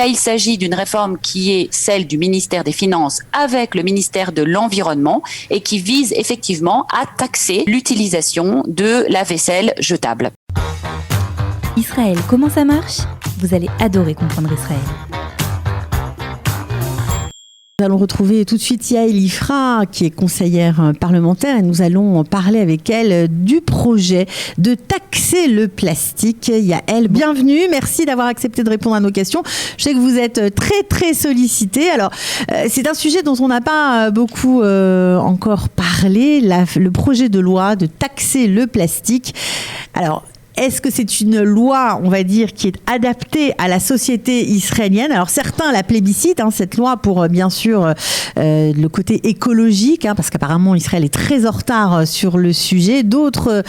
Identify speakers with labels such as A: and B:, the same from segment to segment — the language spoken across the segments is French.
A: là, il s'agit d'une réforme qui est celle du ministère des Finances avec le ministère de l'Environnement et qui vise effectivement à taxer l'utilisation de la vaisselle jetable.
B: Israël, comment ça marche ? Vous allez adorer comprendre Israël.
C: Nous allons retrouver tout de suite Yaël Ifra, qui est conseillère parlementaire, et nous allons parler avec elle du projet de taxer le plastique. Yaël, bienvenue. Merci d'avoir accepté de répondre à nos questions. Je sais que vous êtes très, très sollicitée. Alors, c'est un sujet dont on n'a pas beaucoup encore parlé, le projet de loi de taxer le plastique. Alors, est-ce que c'est une loi, on va dire, qui est adaptée à la société israélienne ? Alors certains la plébiscitent, cette loi, pour bien sûr le côté écologique, parce qu'apparemment Israël est très en retard sur le sujet. D'autres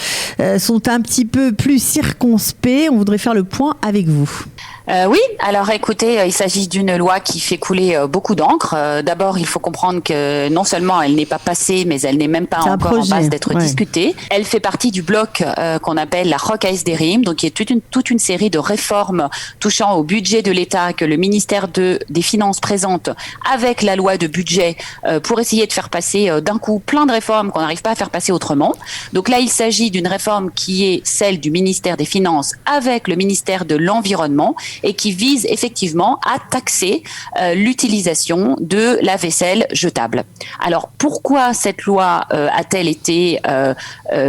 C: sont un petit peu plus circonspects. On voudrait faire le point avec vous.
A: Oui, alors écoutez, il s'agit d'une loi qui fait couler beaucoup d'encre. D'abord, il faut comprendre que non seulement elle n'est pas passée, mais elle n'est même pas encore en passe d'être discutée. Elle fait partie du bloc qu'on appelle la Chok HaEsderim, donc qui est toute une série de réformes touchant au budget de l'État que le ministère des Finances présente avec la loi de budget pour essayer de faire passer d'un coup plein de réformes qu'on n'arrive pas à faire passer autrement. Donc là, il s'agit d'une réforme qui est celle du ministère des Finances avec le ministère de l'Environnement et qui vise effectivement à taxer l'utilisation de la vaisselle jetable. Alors, pourquoi cette loi a-t-elle été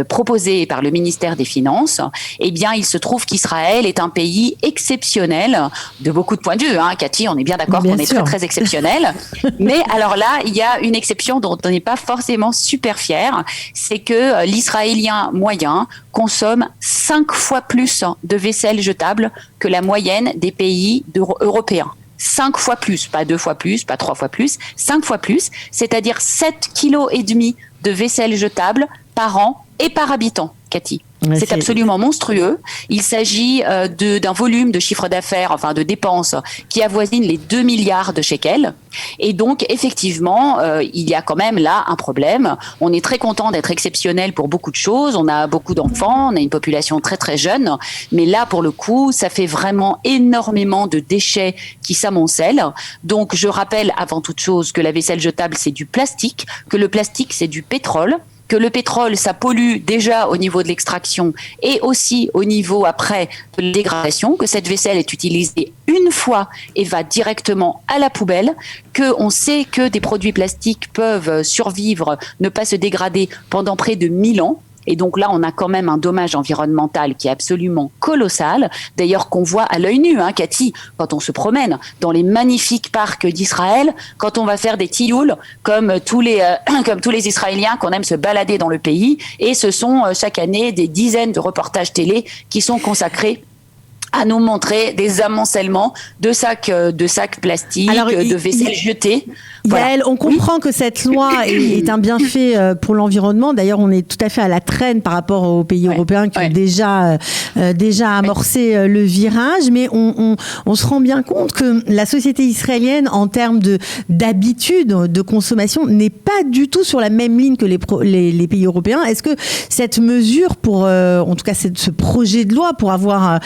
A: proposée par le ministère des Finances ? Eh bien, il se trouve qu'Israël est un pays exceptionnel de beaucoup de points de vue. Cathy, on est bien d'accord qu'on est très, très exceptionnel. Mais alors là, il y a une exception dont on n'est pas forcément super fier. C'est que l'Israélien moyen consomme 5 fois plus de vaisselle jetable que la moyenne des pays européens. 5 fois plus, pas 2 fois plus, pas 3 fois plus, 5 fois plus, c'est-à-dire 7,5 kg de vaisselle jetable par an et par habitant, Cathy. C'est absolument monstrueux. Il s'agit d'un volume de chiffre d'affaires, enfin de dépenses, qui avoisine les 2 milliards de shekels. Et donc, effectivement, il y a quand même là un problème. On est très content d'être exceptionnel pour beaucoup de choses. On a beaucoup d'enfants, on a une population très très jeune. Mais là, pour le coup, ça fait vraiment énormément de déchets qui s'amoncellent. Donc, je rappelle avant toute chose que la vaisselle jetable, c'est du plastique, que le plastique, c'est du pétrole, que le pétrole, ça pollue déjà au niveau de l'extraction et aussi au niveau après de la dégradation, que cette vaisselle est utilisée une fois et va directement à la poubelle, qu'on sait que des produits plastiques peuvent survivre, ne pas se dégrader pendant près de 1000 ans. Et donc là, on a quand même un dommage environnemental qui est absolument colossal. D'ailleurs, qu'on voit à l'œil nu, Cathy, quand on se promène dans les magnifiques parcs d'Israël, quand on va faire des tillouls, comme tous les Israéliens qu'on aime se balader dans le pays. Et ce sont chaque année des dizaines de reportages télé qui sont consacrés à nous montrer des amoncellements de sacs plastiques, de vaisselle jetée.
C: Yaël, on comprend que cette loi est un bienfait pour l'environnement. D'ailleurs, on est tout à fait à la traîne par rapport aux pays européens qui ont déjà amorcé le virage. Mais on se rend bien compte que la société israélienne, en termes d'habitude de consommation, n'est pas du tout sur la même ligne que les pays européens. Est-ce que cette mesure, en tout cas ce projet de loi, pour avoir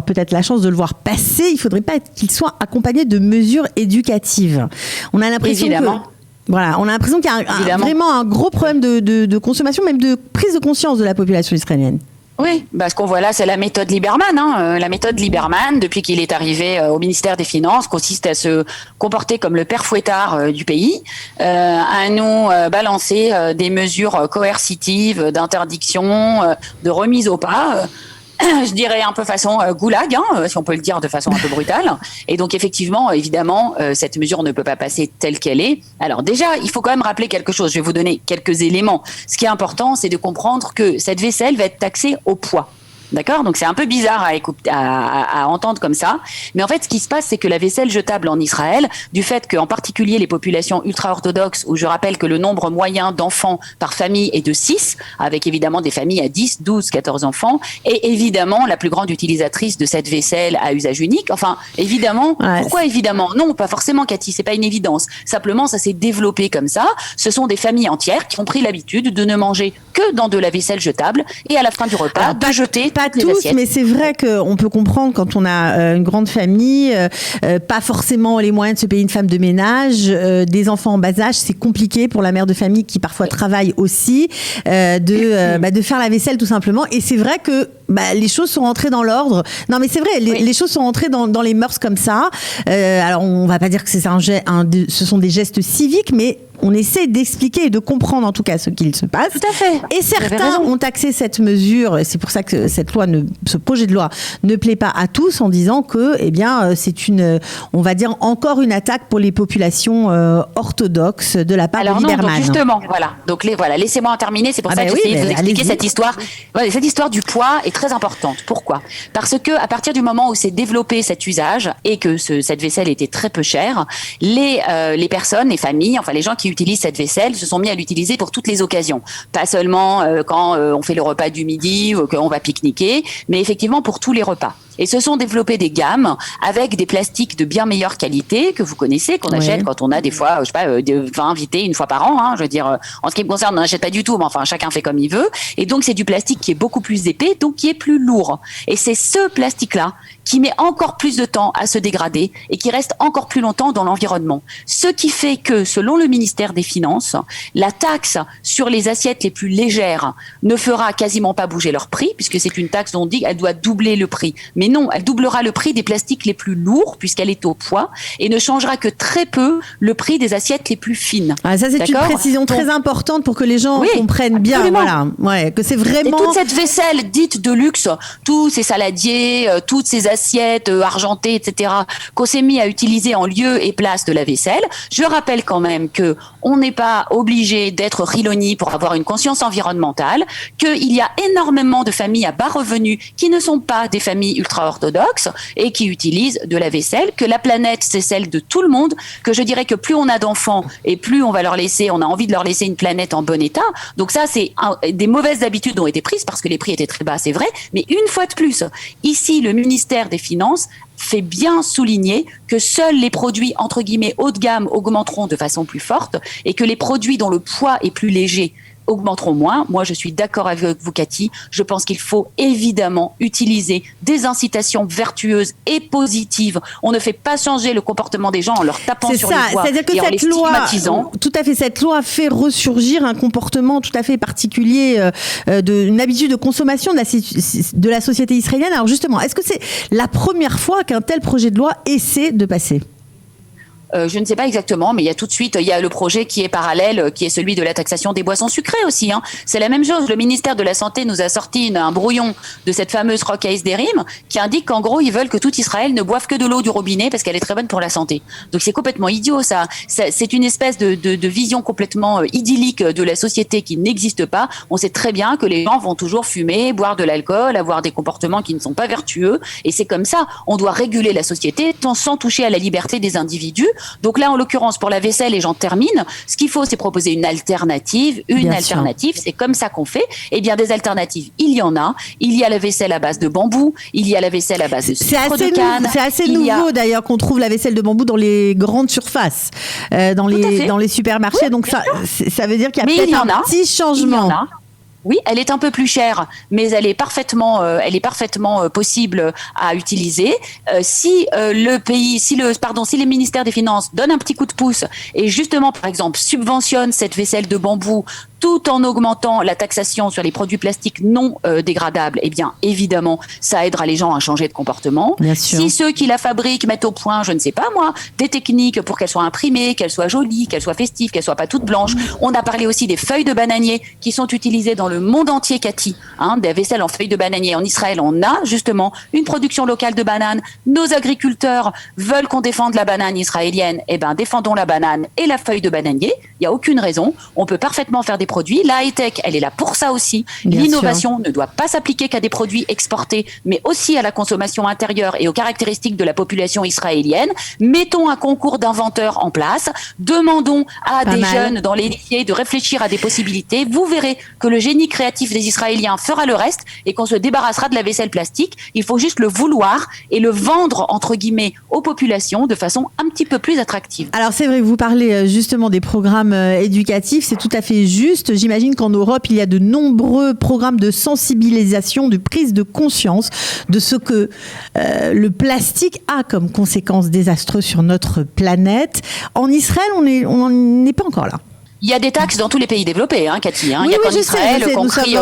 C: peut-être la chance de le voir passer, il ne faudrait pas qu'il soit accompagné de mesures éducatives. On a l'impression qu'il y a vraiment un gros problème de consommation, même de prise de conscience de la population israélienne.
A: Oui, ce qu'on voit là, c'est la méthode Lieberman. La méthode Lieberman, depuis qu'il est arrivé au ministère des Finances, consiste à se comporter comme le père fouettard du pays, à nous balancer des mesures coercitives, d'interdiction, de remise au pas. Je dirais un peu façon goulag, si on peut le dire de façon un peu brutale. Et donc effectivement, évidemment, cette mesure ne peut pas passer telle qu'elle est. Alors déjà, il faut quand même rappeler quelque chose. Je vais vous donner quelques éléments. Ce qui est important, c'est de comprendre que cette vaisselle va être taxée au poids. D'accord ? Donc c'est un peu bizarre à entendre comme ça. Mais en fait, ce qui se passe, c'est que la vaisselle jetable en Israël, du fait qu'en particulier les populations ultra-orthodoxes, où je rappelle que le nombre moyen d'enfants par famille est de 6, avec évidemment des familles à 10, 12, 14 enfants, est évidemment la plus grande utilisatrice de cette vaisselle à usage unique. Enfin, évidemment, pourquoi évidemment ? Non, pas forcément, Cathy, c'est pas une évidence. Simplement, ça s'est développé comme ça. Ce sont des familles entières qui ont pris l'habitude de ne manger que dans de la vaisselle jetable et à la fin du repas, de jeter
C: pas tous, mais c'est vrai qu'on peut comprendre quand on a une grande famille, pas forcément les moyens de se payer une femme de ménage, des enfants en bas âge, c'est compliqué pour la mère de famille qui parfois travaille aussi, de faire la vaisselle tout simplement. Et c'est vrai que les choses sont rentrées dans l'ordre. Non, mais c'est vrai, les choses sont rentrées dans les mœurs comme ça. Alors, on va pas dire que c'est ce sont des gestes civiques, mais on essaie d'expliquer et de comprendre en tout cas ce qu'il se passe.
A: Tout à fait.
C: Et certains ont taxé cette mesure. C'est pour ça que ce projet de loi ne plaît pas à tous, en disant que, c'est on va dire encore une attaque pour les populations orthodoxes de la part de Lieberman.
A: Donc justement, voilà. Donc laissez-moi en terminer. C'est pour ça que j'essaie de vous expliquer cette histoire. Ouais, cette histoire du poids est très importante. Pourquoi ? Parce que à partir du moment où s'est développé cet usage et que cette vaisselle était très peu chère, les personnes, les familles, enfin les gens qui utilisent cette vaisselle se sont mis à l'utiliser pour toutes les occasions. Pas seulement quand on fait le repas du midi ou qu'on va pique-niquer, mais effectivement pour tous les repas. Et se sont développées des gammes avec des plastiques de bien meilleure qualité que vous connaissez, qu'on achète quand on a des fois, 20 invités une fois par an. Je veux dire, en ce qui me concerne, on n'achète pas du tout, mais enfin, chacun fait comme il veut. Et donc, c'est du plastique qui est beaucoup plus épais, donc qui est plus lourd. Et c'est ce plastique-là qui met encore plus de temps à se dégrader et qui reste encore plus longtemps dans l'environnement. Ce qui fait que, selon le ministère des Finances, la taxe sur les assiettes les plus légères ne fera quasiment pas bouger leur prix, puisque c'est une taxe dont on dit qu'elle doit doubler le prix. Mais non, elle doublera le prix des plastiques les plus lourds, puisqu'elle est au poids, et ne changera que très peu le prix des assiettes les plus fines.
C: Ah, ça, c'est une précision très importante pour que les gens comprennent bien. Voilà. Ouais, que c'est vraiment...
A: Et toute cette vaisselle dite de luxe, tous ces saladiers, toutes ces assiettes argentées, etc., qu'on s'est mis à utiliser en lieu et place de la vaisselle. Je rappelle quand même que on n'est pas obligé d'être Riloni pour avoir une conscience environnementale, qu'il y a énormément de familles à bas revenus qui ne sont pas des familles ultra-orthodoxes et qui utilisent de la vaisselle, que la planète, c'est celle de tout le monde, que je dirais que plus on a d'enfants et plus on a envie de leur laisser une planète en bon état. Donc ça, des mauvaises habitudes ont été prises parce que les prix étaient très bas, c'est vrai, mais une fois de plus, ici, le ministère des Finances fait bien souligner que seuls les produits entre guillemets haut de gamme augmenteront de façon plus forte et que les produits dont le poids est plus léger augmenteront moins. Moi, je suis d'accord avec vous, Cathy. Je pense qu'il faut évidemment utiliser des incitations vertueuses et positives. On ne fait pas changer le comportement des gens en leur tapant sur les doigts et en les stigmatisant.
C: Tout à fait, cette loi fait ressurgir un comportement tout à fait particulier, une habitude de consommation de la société israélienne. Alors justement, est-ce que c'est la première fois qu'un tel projet de loi essaie de passer ?
A: Je ne sais pas exactement, mais il y a le projet qui est parallèle, qui est celui de la taxation des boissons sucrées aussi. C'est la même chose. Le ministère de la Santé nous a sorti un brouillon de cette fameuse Rock Derim qui indique qu'en gros, ils veulent que tout Israël ne boive que de l'eau du robinet parce qu'elle est très bonne pour la santé. Donc c'est complètement idiot, ça. C'est une espèce de vision complètement idyllique de la société qui n'existe pas. On sait très bien que les gens vont toujours fumer, boire de l'alcool, avoir des comportements qui ne sont pas vertueux. Et c'est comme ça. On doit réguler la société sans toucher à la liberté des individus. Donc là, en l'occurrence, pour la vaisselle, et j'en termine, ce qu'il faut, c'est proposer une alternative. C'est comme ça qu'on fait. Eh bien, des alternatives, il y en a. Il y a la vaisselle à base de bambou, il y a la vaisselle à base de sucre de canne.
C: C'est assez nouveau, d'ailleurs, qu'on trouve la vaisselle de bambou dans les grandes surfaces, dans les supermarchés. Oui, donc ça veut dire qu'il y a peut-être un petit changement.
A: Oui, elle est un peu plus chère, mais elle est parfaitement possible à utiliser. Si les ministères des Finances donnent un petit coup de pouce et justement, par exemple, subventionnent cette vaisselle de bambou tout en augmentant la taxation sur les produits plastiques non dégradables, eh bien, évidemment, ça aidera les gens à changer de comportement. Si ceux qui la fabriquent mettent au point, je ne sais pas moi, des techniques pour qu'elle soit imprimée, qu'elle soit jolie, qu'elle soit festive, qu'elle soit pas toute blanche. On a parlé aussi des feuilles de bananier qui sont utilisées dans le monde entier, Cathy. Des vaisselles en feuilles de bananier. En Israël, on a justement une production locale de bananes. Nos agriculteurs veulent qu'on défende la banane israélienne. Eh ben, défendons la banane et la feuille de bananier. Il n'y a aucune raison. On peut parfaitement faire des produits. La high-tech, elle est là pour ça aussi. L'innovation ne doit pas s'appliquer qu'à des produits exportés, mais aussi à la consommation intérieure et aux caractéristiques de la population israélienne. Mettons un concours d'inventeurs en place. Demandons à des jeunes dans les lycées de réfléchir à des possibilités. Vous verrez que le génie créatif des Israéliens fera le reste et qu'on se débarrassera de la vaisselle plastique. Il faut juste le vouloir et le vendre, entre guillemets, aux populations de façon un petit peu plus attractive.
C: Alors c'est vrai que vous parlez justement des programmes éducatifs, c'est tout à fait juste. juste, j'imagine qu'en Europe, il y a de nombreux programmes de sensibilisation, de prise de conscience de ce que le plastique a comme conséquences désastreuses sur notre planète. En Israël, on n'est pas encore là.
A: Il y a des taxes dans tous les pays développés, Cathy. Il
C: oui,
A: y a qu'en Israël,
C: compris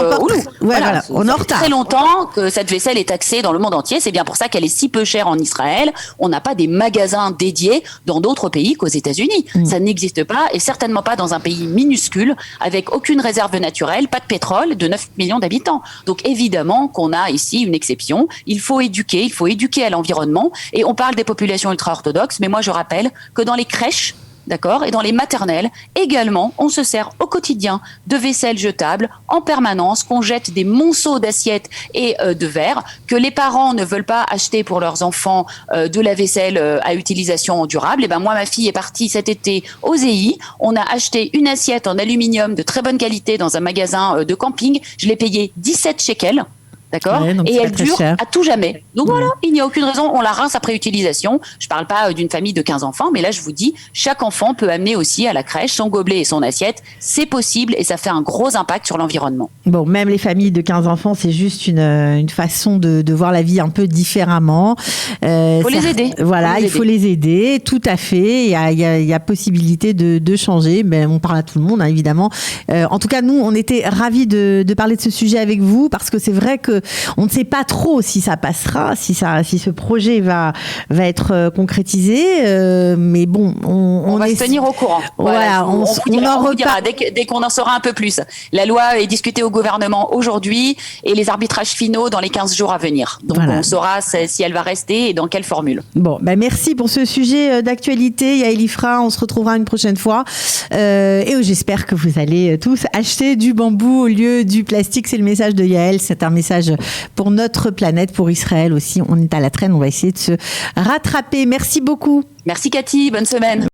C: on est en retard.
A: Très longtemps que cette vaisselle est taxée dans le monde entier. C'est bien pour ça qu'elle est si peu chère en Israël. On n'a pas des magasins dédiés dans d'autres pays qu'aux États-Unis. Ça n'existe pas, et certainement pas dans un pays minuscule, avec aucune réserve naturelle, pas de pétrole, de 9 millions d'habitants. Donc évidemment qu'on a ici une exception. Il faut éduquer à l'environnement. Et on parle des populations ultra-orthodoxes, mais moi je rappelle que dans les crèches, d'accord, et dans les maternelles, également, on se sert au quotidien de vaisselle jetable en permanence, qu'on jette des monceaux d'assiettes et de verres, que les parents ne veulent pas acheter pour leurs enfants de la vaisselle à utilisation durable. Et ben moi, ma fille est partie cet été aux EI. On a acheté une assiette en aluminium de très bonne qualité dans un magasin de camping. Je l'ai payée 17 shekels. D'accord, et elle dure à tout jamais. Donc voilà, il n'y a aucune raison, on la rince après utilisation. Je parle pas d'une famille de 15 enfants, mais là je vous dis, chaque enfant peut amener aussi à la crèche son gobelet et son assiette. C'est possible et ça fait un gros impact sur l'environnement.
C: Bon, même les familles de 15 enfants, c'est juste une façon de voir la vie un peu différemment.
A: Faut les aider.
C: Voilà, il faut les aider, tout à fait. Il y a possibilité de changer, mais on parle à tout le monde, évidemment. En tout cas, nous, on était ravis de parler de ce sujet avec vous, parce que c'est vrai que on ne sait pas trop si ça passera, si ce projet va être concrétisé, mais bon,
A: on va se tenir au courant.
C: Voilà, on
A: vous dira dès qu'on en saura un peu plus. La loi est discutée au gouvernement aujourd'hui et les arbitrages finaux dans les 15 jours à venir. Donc on saura si elle va rester et dans quelle formule.
C: Bon, merci pour ce sujet d'actualité, Yael Ifra. On se retrouvera une prochaine fois et j'espère que vous allez tous acheter du bambou au lieu du plastique. C'est le message de Yael, c'est un message pour notre planète, pour Israël aussi. On est à la traîne, on va essayer de se rattraper. Merci beaucoup.
A: Merci Cathy, bonne semaine.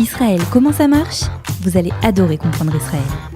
B: Israël, comment ça marche ? Vous allez adorer comprendre Israël.